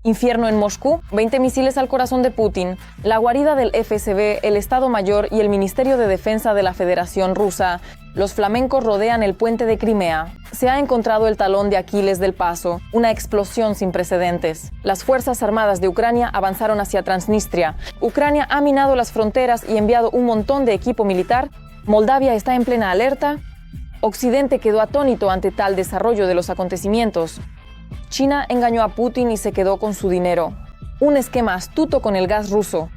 Infierno en Moscú, 20 misiles al corazón de Putin, la guarida del FSB, el Estado Mayor y el Ministerio de Defensa de la Federación Rusa. Los flamencos rodean el puente de Crimea. Se ha encontrado el talón de Aquiles del paso, una explosión sin precedentes. Las Fuerzas Armadas de Ucrania avanzaron hacia Transnistria. Ucrania ha minado las fronteras y enviado un montón de equipo militar. Moldavia está en plena alerta. Occidente quedó atónito ante tal desarrollo de los acontecimientos. China engañó a Putin y se quedó con su dinero. Un esquema astuto con el gas ruso.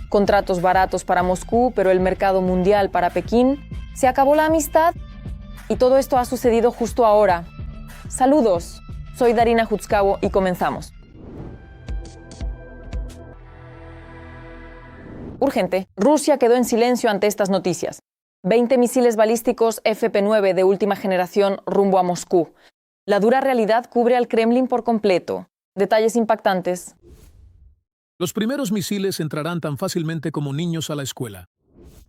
Contratos baratos para Moscú, pero el mercado mundial para Pekín. Se acabó la amistad y todo esto ha sucedido justo ahora. Saludos, soy Darina Jutzkavo y comenzamos. Urgente, Rusia quedó en silencio ante estas noticias. 20 misiles balísticos FP-9 de última generación rumbo a Moscú. La dura realidad cubre al Kremlin por completo. Detalles impactantes. Los primeros misiles entrarán tan fácilmente como niños a la escuela.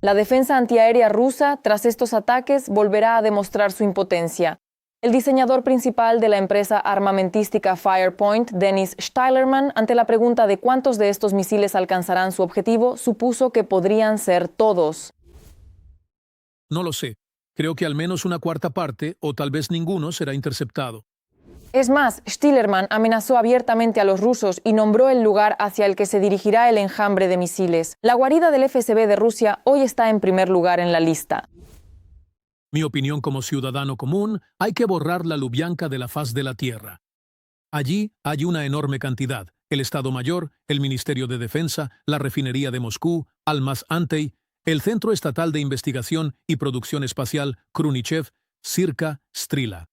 La defensa antiaérea rusa, tras estos ataques, volverá a demostrar su impotencia. El diseñador principal de la empresa armamentística Firepoint, Denis Steilerman, ante la pregunta de cuántos de estos misiles alcanzarán su objetivo, supuso que podrían ser todos. No lo sé. Creo que al menos una cuarta parte, o tal vez ninguno, será interceptado. Es más, Steilerman amenazó abiertamente a los rusos y nombró el lugar hacia el que se dirigirá el enjambre de misiles. La guarida del FSB de Rusia hoy está en primer lugar en la lista. Mi opinión como ciudadano común, hay que borrar la Lubyanka de la faz de la tierra. Allí hay una enorme cantidad. El Estado Mayor, el Ministerio de Defensa, la refinería de Moscú, Almaz-Antey, el Centro Estatal de Investigación y Producción Espacial, Khrushchev, Sirka, Strila.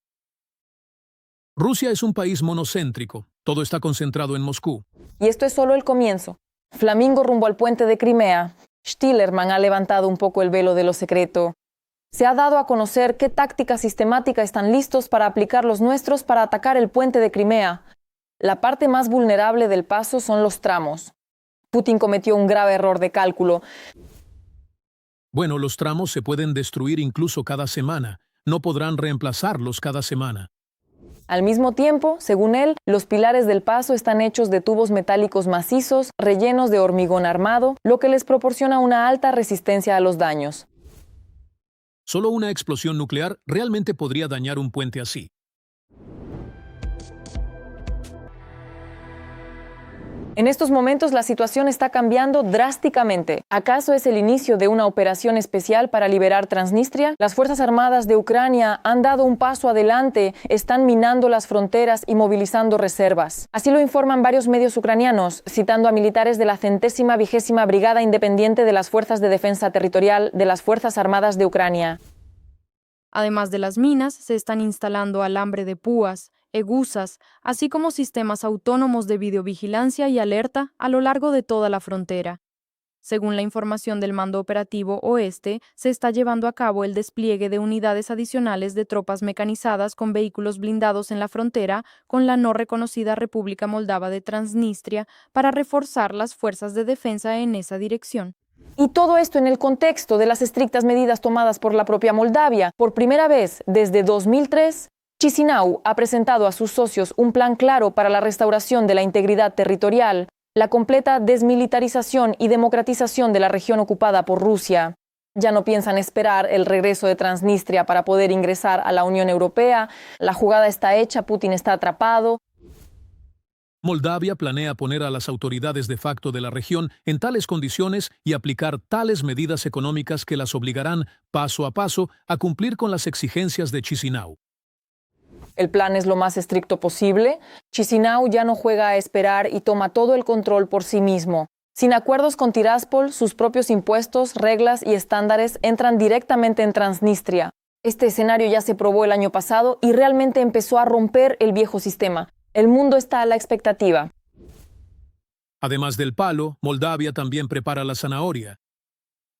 Rusia es un país monocéntrico. Todo está concentrado en Moscú. Y esto es solo el comienzo. Flamingo rumbo al puente de Crimea. Steilerman ha levantado un poco el velo de lo secreto. Se ha dado a conocer qué táctica sistemática están listos para aplicar los nuestros para atacar el puente de Crimea. La parte más vulnerable del paso son los tramos. Putin cometió un grave error de cálculo. Bueno, los tramos se pueden destruir incluso cada semana. No podrán reemplazarlos cada semana. Al mismo tiempo, según él, los pilares del paso están hechos de tubos metálicos macizos, rellenos de hormigón armado, lo que les proporciona una alta resistencia a los daños. Solo una explosión nuclear realmente podría dañar un puente así. En estos momentos la situación está cambiando drásticamente. ¿Acaso es el inicio de una operación especial para liberar Transnistria? Las Fuerzas Armadas de Ucrania han dado un paso adelante, están minando las fronteras y movilizando reservas. Así lo informan varios medios ucranianos, citando a militares de la 120ª Brigada Independiente de las Fuerzas de Defensa Territorial de las Fuerzas Armadas de Ucrania. Además de las minas, se están instalando alambre de púas, egusas, así como sistemas autónomos de videovigilancia y alerta a lo largo de toda la frontera. Según la información del Mando Operativo Oeste, se está llevando a cabo el despliegue de unidades adicionales de tropas mecanizadas con vehículos blindados en la frontera con la no reconocida República Moldava de Transnistria para reforzar las fuerzas de defensa en esa dirección. Y todo esto en el contexto de las estrictas medidas tomadas por la propia Moldavia. Por primera vez desde 2003, Chisinau ha presentado a sus socios un plan claro para la restauración de la integridad territorial, la completa desmilitarización y democratización de la región ocupada por Rusia. Ya no piensan esperar el regreso de Transnistria para poder ingresar a la Unión Europea. La jugada está hecha, Putin está atrapado. Moldavia planea poner a las autoridades de facto de la región en tales condiciones y aplicar tales medidas económicas que las obligarán, paso a paso, a cumplir con las exigencias de Chisinau. El plan es lo más estricto posible. Chisinau ya no juega a esperar y toma todo el control por sí mismo. Sin acuerdos con Tiraspol, sus propios impuestos, reglas y estándares entran directamente en Transnistria. Este escenario ya se probó el año pasado y realmente empezó a romper el viejo sistema. El mundo está a la expectativa. Además del palo, Moldavia también prepara la zanahoria.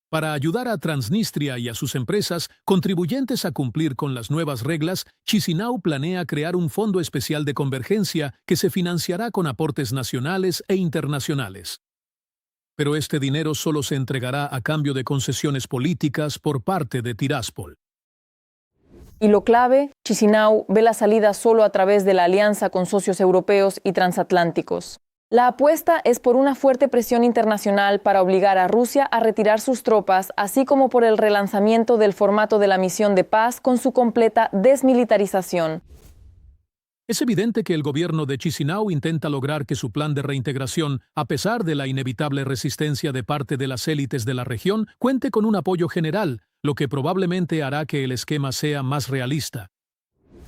Para ayudar a Transnistria y a sus empresas contribuyentes a cumplir con las nuevas reglas, Chisinau planea crear un fondo especial de convergencia que se financiará con aportes nacionales e internacionales. Pero este dinero solo se entregará a cambio de concesiones políticas por parte de Tiraspol. Y lo clave, Chisinau ve la salida solo a través de la alianza con socios europeos y transatlánticos. La apuesta es por una fuerte presión internacional para obligar a Rusia a retirar sus tropas, así como por el relanzamiento del formato de la misión de paz con su completa desmilitarización. Es evidente que el gobierno de Chisinau intenta lograr que su plan de reintegración, a pesar de la inevitable resistencia de parte de las élites de la región, cuente con un apoyo general, lo que probablemente hará que el esquema sea más realista.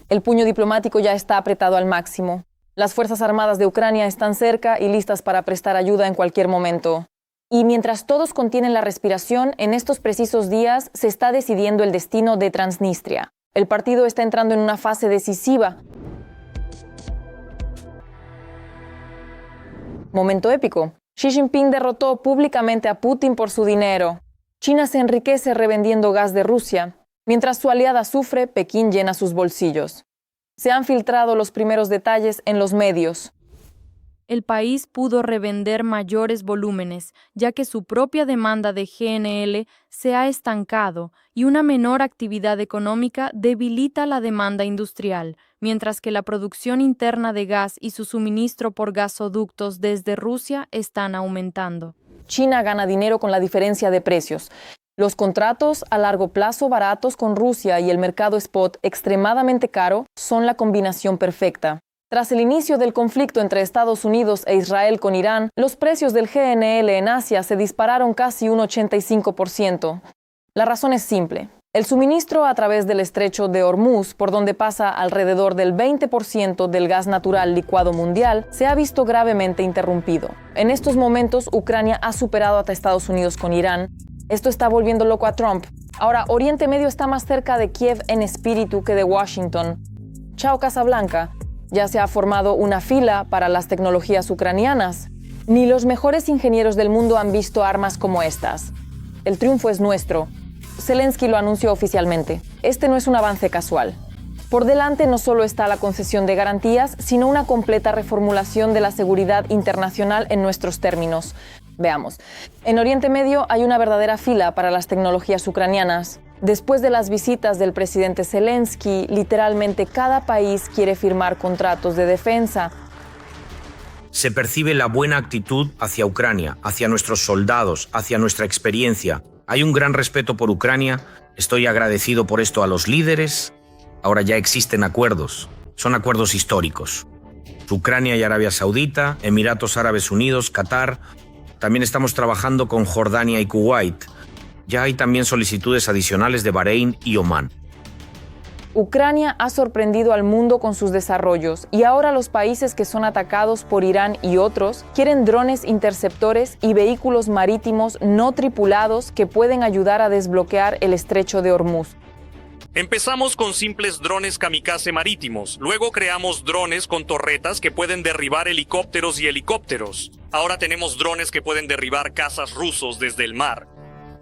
El puño diplomático ya está apretado al máximo. Las Fuerzas Armadas de Ucrania están cerca y listas para prestar ayuda en cualquier momento. Y mientras todos contienen la respiración, en estos precisos días se está decidiendo el destino de Transnistria. El partido está entrando en una fase decisiva. Momento épico. Xi Jinping derrotó públicamente a Putin por su dinero. China se enriquece revendiendo gas de Rusia. Mientras su aliada sufre, Pekín llena sus bolsillos. Se han filtrado los primeros detalles en los medios. El país pudo revender mayores volúmenes, ya que su propia demanda de GNL se ha estancado y una menor actividad económica debilita la demanda industrial, mientras que la producción interna de gas y su suministro por gasoductos desde Rusia están aumentando. China gana dinero con la diferencia de precios. Los contratos a largo plazo baratos con Rusia y el mercado spot extremadamente caro son la combinación perfecta. Tras el inicio del conflicto entre Estados Unidos e Israel con Irán, los precios del GNL en Asia se dispararon casi un 85%. La razón es simple. El suministro a través del estrecho de Hormuz, por donde pasa alrededor del 20% del gas natural licuado mundial, se ha visto gravemente interrumpido. En estos momentos, Ucrania ha superado hasta Estados Unidos con Irán. Esto está volviendo loco a Trump. Ahora, Oriente Medio está más cerca de Kiev en espíritu que de Washington. Chao Casablanca. Ya se ha formado una fila para las tecnologías ucranianas. Ni los mejores ingenieros del mundo han visto armas como estas. El triunfo es nuestro. Zelensky lo anunció oficialmente. Este no es un avance casual. Por delante no solo está la concesión de garantías, sino una completa reformulación de la seguridad internacional en nuestros términos. Veamos. En Oriente Medio hay una verdadera fila para las tecnologías ucranianas. Después de las visitas del presidente Zelensky, literalmente cada país quiere firmar contratos de defensa. Se percibe la buena actitud hacia Ucrania, hacia nuestros soldados, hacia nuestra experiencia. Hay un gran respeto por Ucrania. Estoy agradecido por esto a los líderes. Ahora ya existen acuerdos. Son acuerdos históricos. Ucrania y Arabia Saudita, Emiratos Árabes Unidos, Qatar. También estamos trabajando con Jordania y Kuwait. Ya hay también solicitudes adicionales de Bahrein y Omán. Ucrania ha sorprendido al mundo con sus desarrollos y ahora los países que son atacados por Irán y otros quieren drones interceptores y vehículos marítimos no tripulados que pueden ayudar a desbloquear el estrecho de Hormuz. Empezamos con simples drones kamikaze marítimos, luego creamos drones con torretas que pueden derribar helicópteros y helicópteros. Ahora tenemos drones que pueden derribar cazas rusos desde el mar.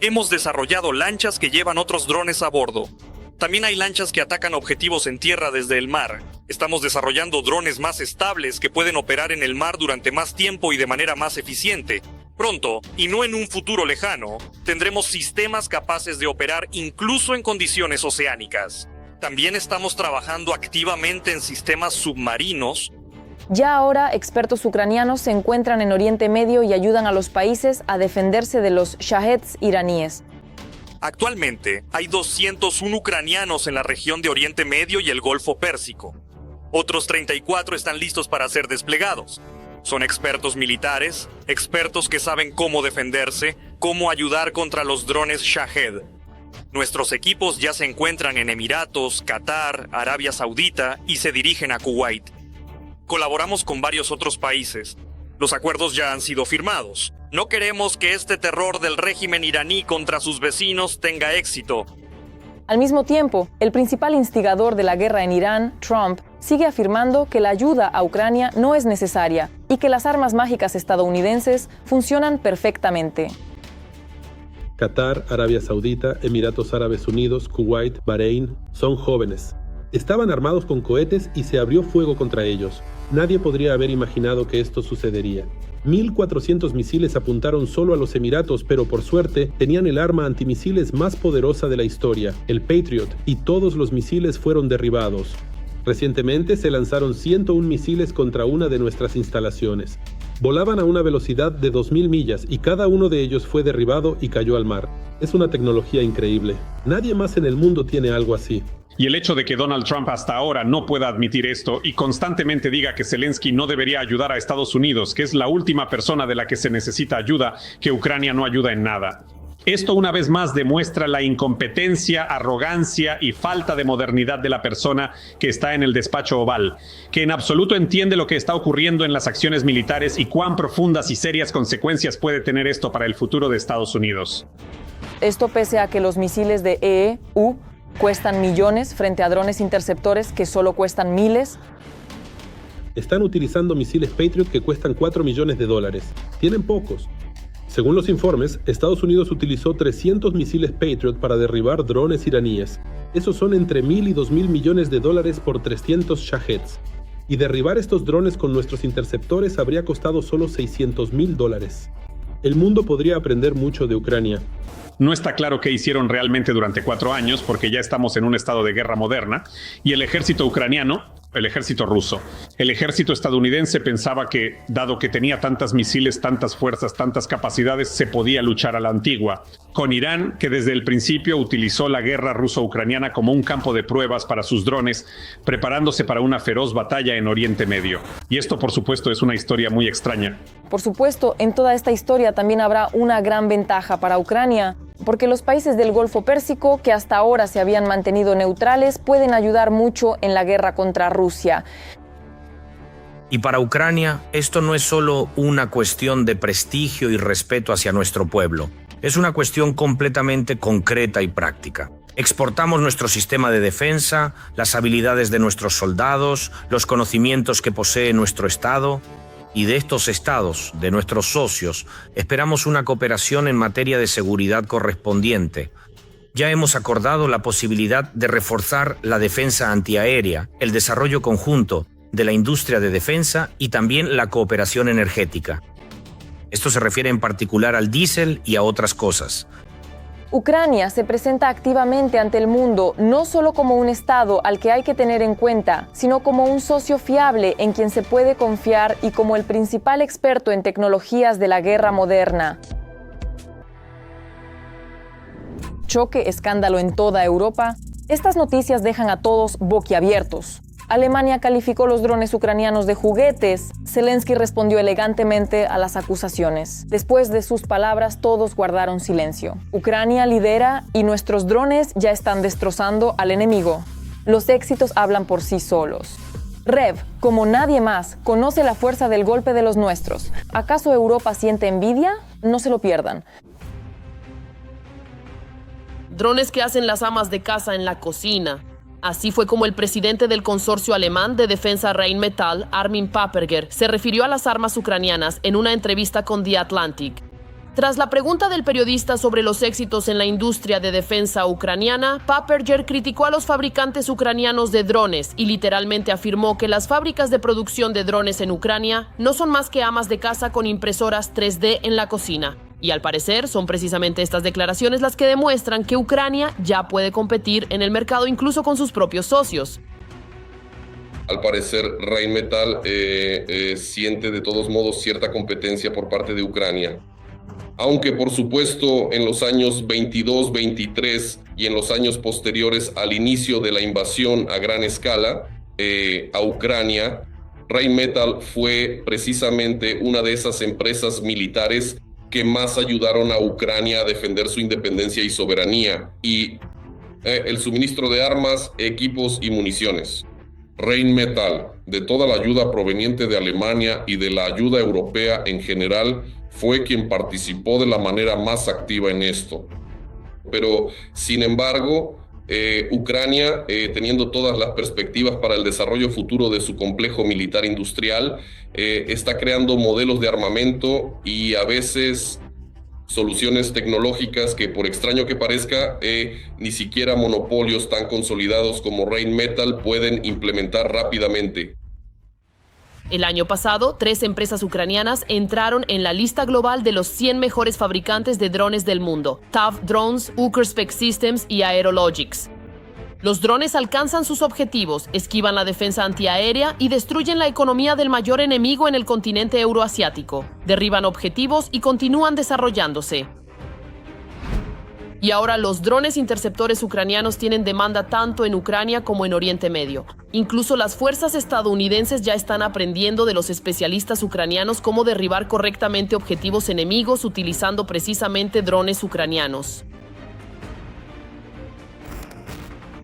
Hemos desarrollado lanchas que llevan otros drones a bordo. También hay lanchas que atacan objetivos en tierra desde el mar. Estamos desarrollando drones más estables que pueden operar en el mar durante más tiempo y de manera más eficiente. Pronto, y no en un futuro lejano, tendremos sistemas capaces de operar incluso en condiciones oceánicas. También estamos trabajando activamente en sistemas submarinos. Ya ahora, expertos ucranianos se encuentran en Oriente Medio y ayudan a los países a defenderse de los Shaheds iraníes. Actualmente, hay 201 ucranianos en la región de Oriente Medio y el Golfo Pérsico. Otros 34 están listos para ser desplegados. Son expertos militares, expertos que saben cómo defenderse, cómo ayudar contra los drones Shahed. Nuestros equipos ya se encuentran en Emiratos, Qatar, Arabia Saudita y se dirigen a Kuwait. Colaboramos con varios otros países. Los acuerdos ya han sido firmados. No queremos que este terror del régimen iraní contra sus vecinos tenga éxito. Al mismo tiempo, el principal instigador de la guerra en Irán, Trump, sigue afirmando que la ayuda a Ucrania no es necesaria y que las armas mágicas estadounidenses funcionan perfectamente. Qatar, Arabia Saudita, Emiratos Árabes Unidos, Kuwait, Bahrein son jóvenes. Estaban armados con cohetes y se abrió fuego contra ellos. Nadie podría haber imaginado que esto sucedería. 1.400 misiles apuntaron solo a los Emiratos, pero por suerte tenían el arma antimisiles más poderosa de la historia, el Patriot, y todos los misiles fueron derribados. Recientemente se lanzaron 101 misiles contra una de nuestras instalaciones. Volaban a una velocidad de 2000 millas y cada uno de ellos fue derribado y cayó al mar. Es una tecnología increíble. Nadie más en el mundo tiene algo así. Y el hecho de que Donald Trump hasta ahora no pueda admitir esto y constantemente diga que Zelensky no debería ayudar a Estados Unidos, que es la última persona de la que se necesita ayuda, que Ucrania no ayuda en nada. Esto una vez más demuestra la incompetencia, arrogancia y falta de modernidad de la persona que está en el despacho oval, que en absoluto entiende lo que está ocurriendo en las acciones militares y cuán profundas y serias consecuencias puede tener esto para el futuro de Estados Unidos. Esto pese a que los misiles de EEU cuestan millones frente a drones interceptores que solo cuestan miles. Están utilizando misiles Patriot que cuestan $4 millones. Tienen pocos. Según los informes, Estados Unidos utilizó 300 misiles Patriot para derribar drones iraníes. Esos son entre $1.000 y $2.000 millones por 300 Shaheds. Y derribar estos drones con nuestros interceptores habría costado solo $600.000. El mundo podría aprender mucho de Ucrania. No está claro qué hicieron realmente durante 4 años, porque ya estamos en un estado de guerra moderna, y el ejército ucraniano, el ejército ruso, el ejército estadounidense pensaba que, dado que tenía tantas misiles, tantas fuerzas, tantas capacidades, se podía luchar a la antigua, con Irán, que desde el principio utilizó la guerra ruso-ucraniana como un campo de pruebas para sus drones, preparándose para una feroz batalla en Oriente Medio. Y esto, por supuesto, es una historia muy extraña. Por supuesto, en toda esta historia también habrá una gran ventaja para Ucrania, porque los países del Golfo Pérsico, que hasta ahora se habían mantenido neutrales, pueden ayudar mucho en la guerra contra Rusia. Y para Ucrania, esto no es solo una cuestión de prestigio y respeto hacia nuestro pueblo. Es una cuestión completamente concreta y práctica. Exportamos nuestro sistema de defensa, las habilidades de nuestros soldados, los conocimientos que posee nuestro Estado. Y de estos estados, de nuestros socios, esperamos una cooperación en materia de seguridad correspondiente. Ya hemos acordado la posibilidad de reforzar la defensa antiaérea, el desarrollo conjunto de la industria de defensa y también la cooperación energética. Esto se refiere en particular al diésel y a otras cosas. Ucrania se presenta activamente ante el mundo no solo como un Estado al que hay que tener en cuenta, sino como un socio fiable en quien se puede confiar y como el principal experto en tecnologías de la guerra moderna. Choque, escándalo en toda Europa. Estas noticias dejan a todos boquiabiertos. Alemania calificó los drones ucranianos de juguetes. Zelensky respondió elegantemente a las acusaciones. Después de sus palabras, todos guardaron silencio. Ucrania lidera y nuestros drones ya están destrozando al enemigo. Los éxitos hablan por sí solos. Rev, como nadie más, conoce la fuerza del golpe de los nuestros. ¿Acaso Europa siente envidia? No se lo pierdan. Drones que hacen las amas de casa en la cocina. Así fue como el presidente del consorcio alemán de defensa Rheinmetall, Armin Paperger, se refirió a las armas ucranianas en una entrevista con The Atlantic. Tras la pregunta del periodista sobre los éxitos en la industria de defensa ucraniana, Paperger criticó a los fabricantes ucranianos de drones y literalmente afirmó que las fábricas de producción de drones en Ucrania no son más que amas de casa con impresoras 3D en la cocina. Y al parecer son precisamente estas declaraciones las que demuestran que Ucrania ya puede competir en el mercado incluso con sus propios socios. Al parecer, Rheinmetall siente de todos modos cierta competencia por parte de Ucrania. Aunque, por supuesto, en los años 22, 23 y en los años posteriores al inicio de la invasión a gran escala a Ucrania, Rheinmetall fue precisamente una de esas empresas militares que más ayudaron a Ucrania a defender su independencia y soberanía, y el suministro de armas, equipos y municiones. Rheinmetall, de toda la ayuda proveniente de Alemania y de la ayuda europea en general, fue quien participó de la manera más activa en esto. Pero, sin embargo, Ucrania, teniendo todas las perspectivas para el desarrollo futuro de su complejo militar industrial, está creando modelos de armamento y a veces soluciones tecnológicas que, por extraño que parezca, ni siquiera monopolios tan consolidados como Rheinmetall pueden implementar rápidamente. El año pasado, 3 empresas ucranianas entraron en la lista global de los 100 mejores fabricantes de drones del mundo: TAV Drones, Ukrspex Systems y Aerologics. Los drones alcanzan sus objetivos, esquivan la defensa antiaérea y destruyen la economía del mayor enemigo en el continente euroasiático. Derriban objetivos y continúan desarrollándose. Y ahora los drones interceptores ucranianos tienen demanda tanto en Ucrania como en Oriente Medio. Incluso las fuerzas estadounidenses ya están aprendiendo de los especialistas ucranianos cómo derribar correctamente objetivos enemigos utilizando precisamente drones ucranianos.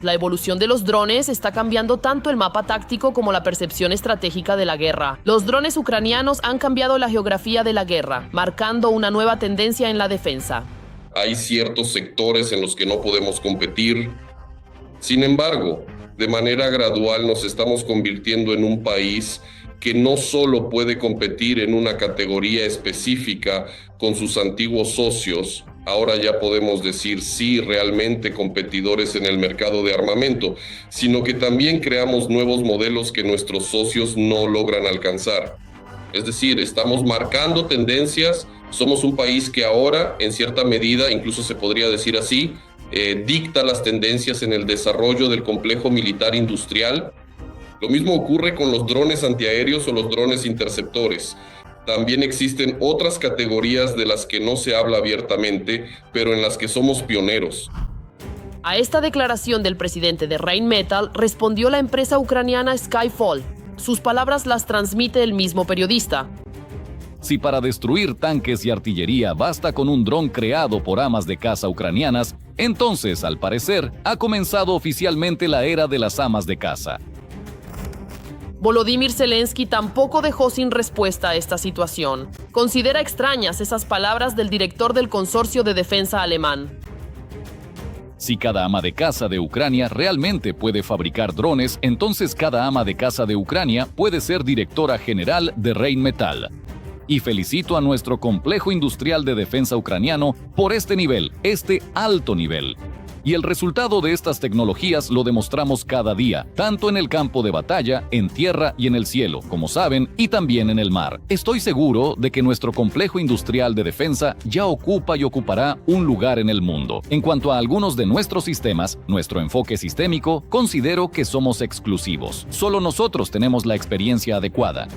La evolución de los drones está cambiando tanto el mapa táctico como la percepción estratégica de la guerra. Los drones ucranianos han cambiado la geografía de la guerra, marcando una nueva tendencia en la defensa. Hay ciertos sectores en los que no podemos competir. Sin embargo, de manera gradual nos estamos convirtiendo en un país que no solo puede competir en una categoría específica con sus antiguos socios, ahora ya podemos decir sí, realmente competidores en el mercado de armamento, sino que también creamos nuevos modelos que nuestros socios no logran alcanzar. Es decir, estamos marcando tendencias, somos un país que ahora, en cierta medida, incluso se podría decir así, dicta las tendencias en el desarrollo del complejo militar industrial. Lo mismo ocurre con los drones antiaéreos o los drones interceptores. También existen otras categorías de las que no se habla abiertamente, pero en las que somos pioneros. A esta declaración del presidente de Rheinmetall respondió la empresa ucraniana Skyfall. Sus palabras las transmite el mismo periodista. Si para destruir tanques y artillería basta con un dron creado por amas de caza ucranianas, entonces, al parecer, ha comenzado oficialmente la era de las amas de caza. Volodymyr Zelensky tampoco dejó sin respuesta a esta situación. Considera extrañas esas palabras del director del consorcio de defensa alemán. Si cada ama de caza de Ucrania realmente puede fabricar drones, entonces cada ama de caza de Ucrania puede ser directora general de Rheinmetall. Y felicito a nuestro complejo industrial de defensa ucraniano por este nivel, este alto nivel. Y el resultado de estas tecnologías lo demostramos cada día, tanto en el campo de batalla, en tierra y en el cielo, como saben, y también en el mar. Estoy seguro de que nuestro complejo industrial de defensa ya ocupa y ocupará un lugar en el mundo. En cuanto a algunos de nuestros sistemas, nuestro enfoque sistémico, considero que somos exclusivos. Solo nosotros tenemos la experiencia adecuada.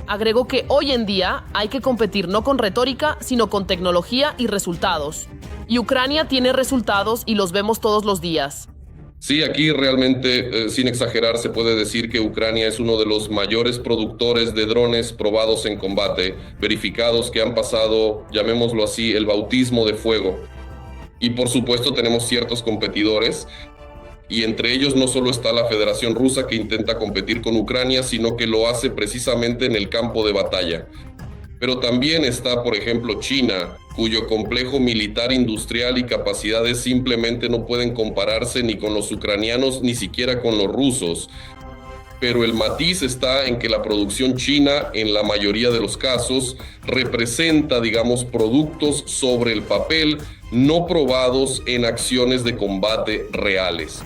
Agregó que hoy en día hay que competir no con retórica, sino con tecnología y resultados. Y Ucrania tiene resultados y los vemos todos los días. Sí, aquí realmente, sin exagerar, se puede decir que Ucrania es uno de los mayores productores de drones probados en combate, verificados, que han pasado, llamémoslo así, el bautismo de fuego. Y por supuesto tenemos ciertos competidores, y entre ellos no solo está la Federación Rusa, que intenta competir con Ucrania, sino que lo hace precisamente en el campo de batalla. Pero también está, por ejemplo, China, cuyo complejo militar industrial y capacidades simplemente no pueden compararse ni con los ucranianos ni siquiera con los rusos. Pero el matiz está en que la producción china, en la mayoría de los casos, representa, digamos, productos sobre el papel no probados en acciones de combate reales.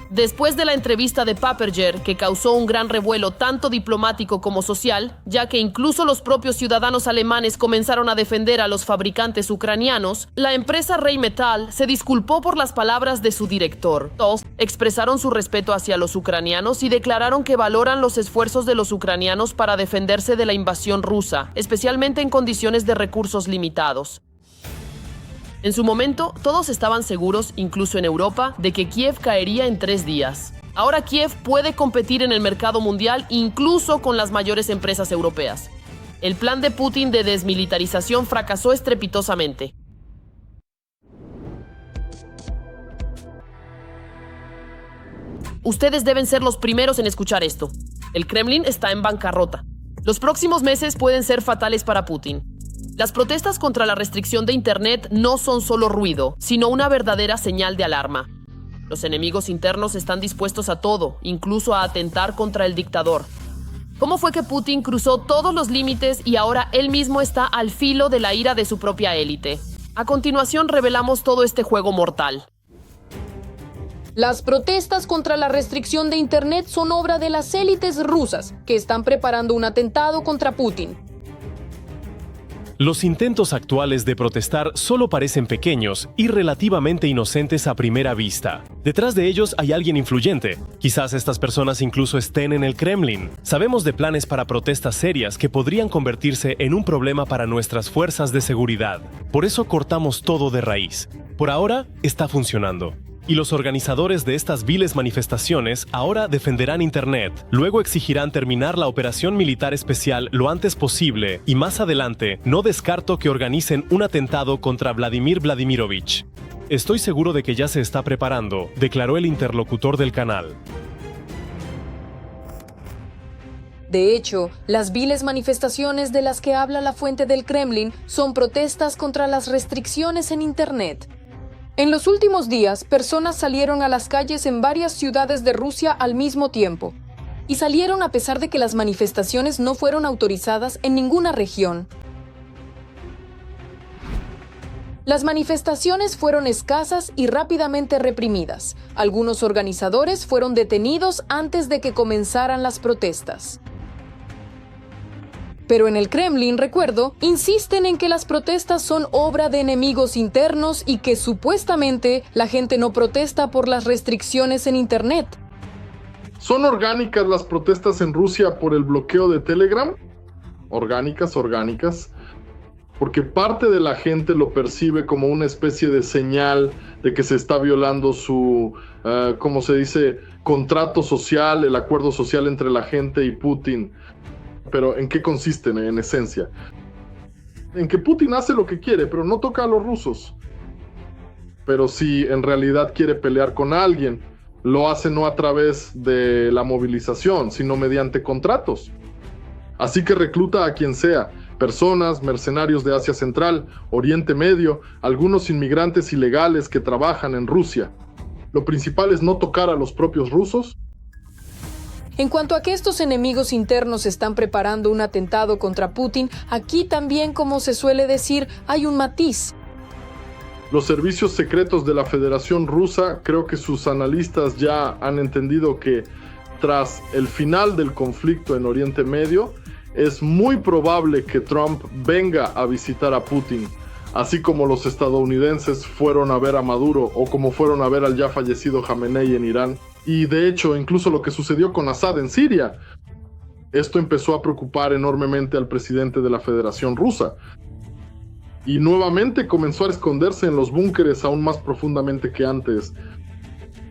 Después de la entrevista de Paperger, que causó un gran revuelo tanto diplomático como social, ya que incluso los propios ciudadanos alemanes comenzaron a defender a los fabricantes ucranianos, la empresa Rheinmetall se disculpó por las palabras de su director. Todos expresaron su respeto hacia los ucranianos y declararon que valoran los esfuerzos de los ucranianos para defenderse de la invasión rusa, especialmente en condiciones de recursos limitados. En su momento, todos estaban seguros, incluso en Europa, de que Kiev caería en 3 días. Ahora Kiev puede competir en el mercado mundial incluso con las mayores empresas europeas. El plan de Putin de desmilitarización fracasó estrepitosamente. Ustedes deben ser los primeros en escuchar esto. El Kremlin está en bancarrota. Los próximos meses pueden ser fatales para Putin. Las protestas contra la restricción de Internet no son solo ruido, sino una verdadera señal de alarma. Los enemigos internos están dispuestos a todo, incluso a atentar contra el dictador. ¿Cómo fue que Putin cruzó todos los límites y ahora él mismo está al filo de la ira de su propia élite? A continuación revelamos todo este juego mortal. Las protestas contra la restricción de Internet son obra de las élites rusas, que están preparando un atentado contra Putin. Los intentos actuales de protestar solo parecen pequeños y relativamente inocentes a primera vista. Detrás de ellos hay alguien influyente. Quizás estas personas incluso estén en el Kremlin. Sabemos de planes para protestas serias que podrían convertirse en un problema para nuestras fuerzas de seguridad. Por eso cortamos todo de raíz. Por ahora, está funcionando. Y los organizadores de estas viles manifestaciones ahora defenderán Internet. Luego exigirán terminar la operación militar especial lo antes posible y más adelante no descarto que organicen un atentado contra Vladimir Vladimirovich. Estoy seguro de que ya se está preparando, declaró el interlocutor del canal. De hecho, las viles manifestaciones de las que habla la fuente del Kremlin son protestas contra las restricciones en Internet. En los últimos días, personas salieron a las calles en varias ciudades de Rusia al mismo tiempo. Y salieron a pesar de que las manifestaciones no fueron autorizadas en ninguna región. Las manifestaciones fueron escasas y rápidamente reprimidas. Algunos organizadores fueron detenidos antes de que comenzaran las protestas. Pero en el Kremlin, recuerdo, insisten en que las protestas son obra de enemigos internos y que supuestamente la gente no protesta por las restricciones en Internet. ¿Son orgánicas las protestas en Rusia por el bloqueo de Telegram? Orgánicas. Porque parte de la gente lo percibe como una especie de señal de que se está violando su, ¿cómo se dice?, contrato social, el acuerdo social entre la gente y Putin. Pero ¿en qué consisten en esencia? En que Putin hace lo que quiere, pero no toca a los rusos. Pero si en realidad quiere pelear con alguien, lo hace no a través de la movilización, sino mediante contratos. Así que recluta a quien sea, personas, mercenarios de Asia Central, Oriente Medio, algunos inmigrantes ilegales que trabajan en Rusia. Lo principal es no tocar a los propios rusos. En cuanto a que estos enemigos internos están preparando un atentado contra Putin, aquí también, como se suele decir, hay un matiz. Los servicios secretos de la Federación Rusa, creo que sus analistas ya han entendido que tras el final del conflicto en Oriente Medio, es muy probable que Trump venga a visitar a Putin, así como los estadounidenses fueron a ver a Maduro o como fueron a ver al ya fallecido Jamenei en Irán. Y de hecho, incluso lo que sucedió con Assad en Siria. Esto empezó a preocupar enormemente al presidente de la Federación Rusa. Y nuevamente comenzó a esconderse en los búnkeres aún más profundamente que antes.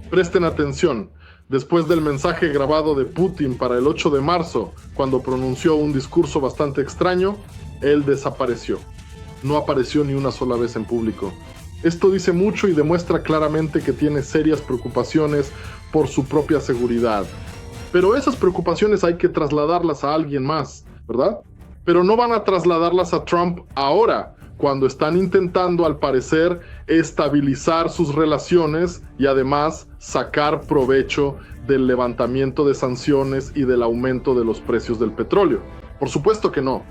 Presten atención. Después del mensaje grabado de Putin para el 8 de marzo, cuando pronunció un discurso bastante extraño, él desapareció. No apareció ni una sola vez en público. Esto dice mucho y demuestra claramente que tiene serias preocupaciones por su propia seguridad. Pero esas preocupaciones hay que trasladarlas a alguien más, ¿verdad? Pero no van a trasladarlas a Trump ahora, cuando están intentando, al parecer, estabilizar sus relaciones y además sacar provecho del levantamiento de sanciones y del aumento de los precios del petróleo. Por supuesto que no.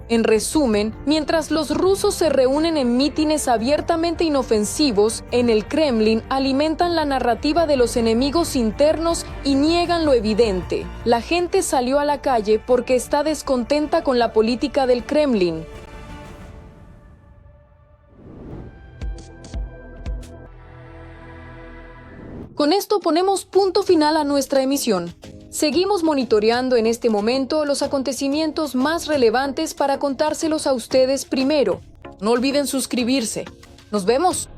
En resumen, mientras los rusos se reúnen en mítines abiertamente inofensivos, en el Kremlin alimentan la narrativa de los enemigos internos y niegan lo evidente. La gente salió a la calle porque está descontenta con la política del Kremlin. Con esto ponemos punto final a nuestra emisión. Seguimos monitoreando en este momento los acontecimientos más relevantes para contárselos a ustedes primero. No olviden suscribirse. ¡Nos vemos!